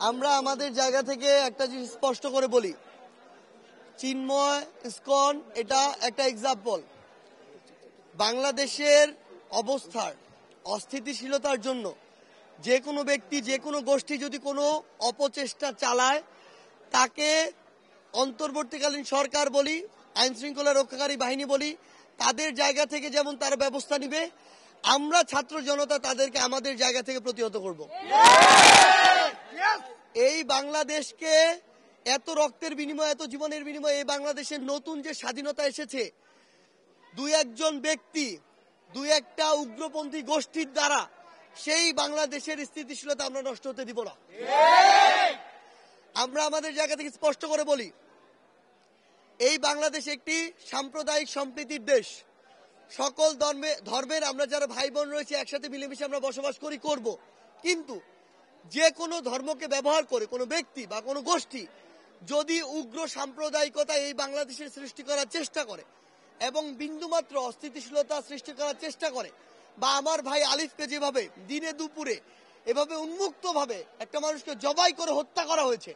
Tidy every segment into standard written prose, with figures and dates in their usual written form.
আমরা আমাদের জায়গা থেকে একটা জিনিস স্পষ্ট করে বলি, চিন্ময় ইসকন এটা একটা এক্সাম্পল। বাংলাদেশের অবস্থার অস্থিতিশীলতার জন্য যে কোনো ব্যক্তি, যে কোনো গোষ্ঠী যদি কোনো অপচেষ্টা চালায়, তাকে অন্তর্বর্তীকালীন সরকার বলি, আইন শৃঙ্খলা রক্ষাকারী বাহিনী বলি, তাদের জায়গা থেকে যেমন তারা ব্যবস্থা নিবে, আমরা ছাত্র জনতা তাদেরকে আমাদের জায়গা থেকে প্রতিহত করব। এই বাংলাদেশকে এত রক্তের বিনিময়ে, এত জীবনের বিনিময়ে এই বাংলাদেশের নতুন যে স্বাধীনতা এসেছে, দুই একজন ব্যক্তি, দুই একটা উগ্রপন্থী গোষ্ঠীর দ্বারা সেই বাংলাদেশের স্থিতিশীলতা আমরা নষ্ট হতে দিব না। আমরা আমাদের জায়গা থেকে স্পষ্ট করে বলি, এই বাংলাদেশ একটি সাম্প্রদায়িক সম্প্রীতির দেশ। সকল ধর্মের আমরা যারা ভাই বোন রয়েছে একসাথে মিলেমিশে আমরা বসবাস করব। কিন্তু যে কোনো ধর্মকে ব্যবহার করে কোনো ব্যক্তি বা কোনো গোষ্ঠী যদি উগ্র সাম্প্রদায়িকতা এই বাংলাদেশের সৃষ্টি করার চেষ্টা করে এবং বিন্দুমাত্র অস্থিতিশীলতা সৃষ্টি করার চেষ্টা করে, বা আমার ভাই আলিফকে যেভাবে দিনে দুপুরে এভাবে উন্মুক্তভাবে একটা মানুষকে জবাই করে হত্যা করা হয়েছে,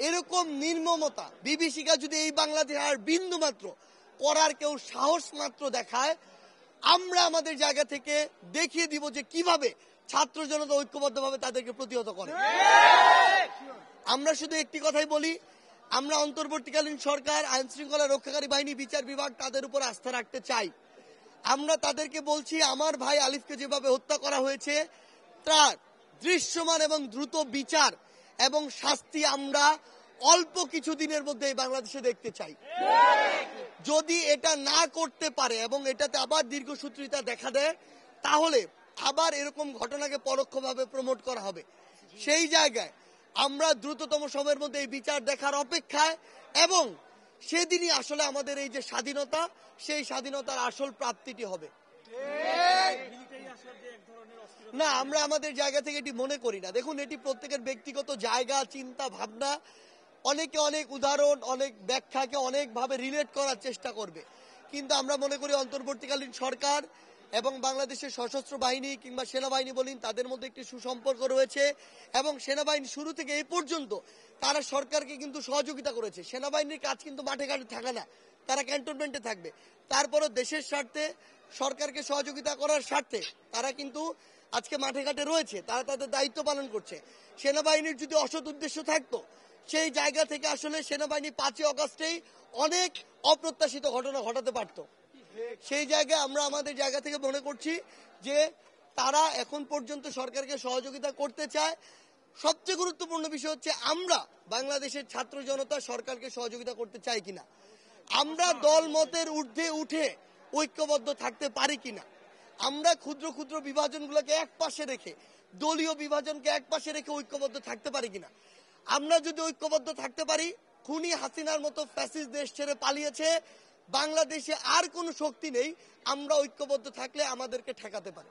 এরকম নির্মমতা বিভীষিকা যদি এই বাংলাদেশে আর বিন্দুমাত্র করার কেউ সাহস মাত্র দেখায়, আমরা আমাদের জায়গা থেকে দেখিয়ে দিব যে কিভাবে ছাত্র জনতা ঐক্যবদ্ধভাবে তাদেরকে প্রতিহত করে। আমরা শুধু একটি কথাই বলি, আমরা অন্তর্বর্তীকালীন সরকার, আইন শৃঙ্খলা রক্ষাকারী বাহিনী, বিচার বিভাগ তাদের উপর আস্থা রাখতে চাই। আমরা তাদেরকে বলছি, আমার ভাই আলিফকে যেভাবে হত্যা করা হয়েছে তার দৃশ্যমান এবং দ্রুত বিচার এবং শাস্তি আমরা অল্প কিছু দিনের মধ্যে বাংলাদেশে দেখতে চাই। যদি এটা না করতে পারে এবং এটাতে আবার দীর্ঘসূত্রিতা দেখা দেয়, তাহলে আবার এরকম ঘটনাকে পরোক্ষভাবে প্রমোট করা হবে। সেই জায়গায় আমরা দ্রুততম সময়ের মধ্যে এই বিচার দেখার অপেক্ষায়, এবং সেদিনই আসলে আমাদের এই যে স্বাধীনতা, সেই স্বাধীনতার আসল প্রাপ্তিটি হবে। না, আমরা আমাদের জায়গা থেকে এটি মনে করি না। দেখুন, এটি প্রত্যেকের ব্যক্তিগত জায়গা, চিন্তা ভাবনা, অনেকে অনেক উদাহরণ, অনেক ব্যাখ্যাকে অনেকভাবে রিলেট করার চেষ্টা করবে। কিন্তু আমরা মনে করি অন্তর্বর্তীকালীন সরকার এবং বাংলাদেশের সশস্ত্র বাহিনী কিংবা সেনাবাহিনী বলেন, তাদের মধ্যে একটি সুসম্পর্ক রয়েছে এবং সেনাবাহিনী শুরু থেকে এই পর্যন্ত তারা সরকারকে কিন্তু সহযোগিতা করেছে। সেনাবাহিনীর কাজ কিন্তু মাঠে ঘাটে থাকে না, তারা ক্যান্টনমেন্টে থাকবে। তারপরও দেশের স্বার্থে, সরকারকে সহযোগিতা করার স্বার্থে তারা কিন্তু আজকে মাঠে ঘাটে রয়েছে, তারা তাদের দায়িত্ব পালন করছে। সেনাবাহিনীর যদি অসৎ উদ্দেশ্য থাকতো, সেই জায়গা থেকে আসলে সেনাবাহিনী 5 আগস্টেই অনেক অপ্রত্যাশিত ঘটনা ঘটাতে পারত। সেই জায়গায় আমরা আমাদের জায়গা থেকে মনে করছি যে তারা এখন পর্যন্ত সরকারকে সহযোগিতা করতে চায়। সবচেয়ে গুরুত্বপূর্ণ বিষয় হচ্ছে, আমরা বাংলাদেশের ছাত্র জনতা সরকারকে সহযোগিতা করতে চাই কিনা, আমরা দল মতের ঊর্ধ্বে উঠে ঐক্যবদ্ধ থাকতে পারি কিনা, আমরা ক্ষুদ্র ক্ষুদ্র বিভাজনগুলোকে এক পাশে রেখে, দলীয় বিভাজনকে এক পাশে রেখে ঐক্যবদ্ধ থাকতে পারি কিনা। আমরা যদি ঐক্যবদ্ধ থাকতে পারি, খুনি হাসিনার মতো ফ্যাসিস্ট দেশ ছেড়ে পালিয়েছে, বাংলাদেশে আর কোনো শক্তি নেই। আমরা ঐক্যবদ্ধ থাকলে আমাদেরকে ঠেকাতে পারি।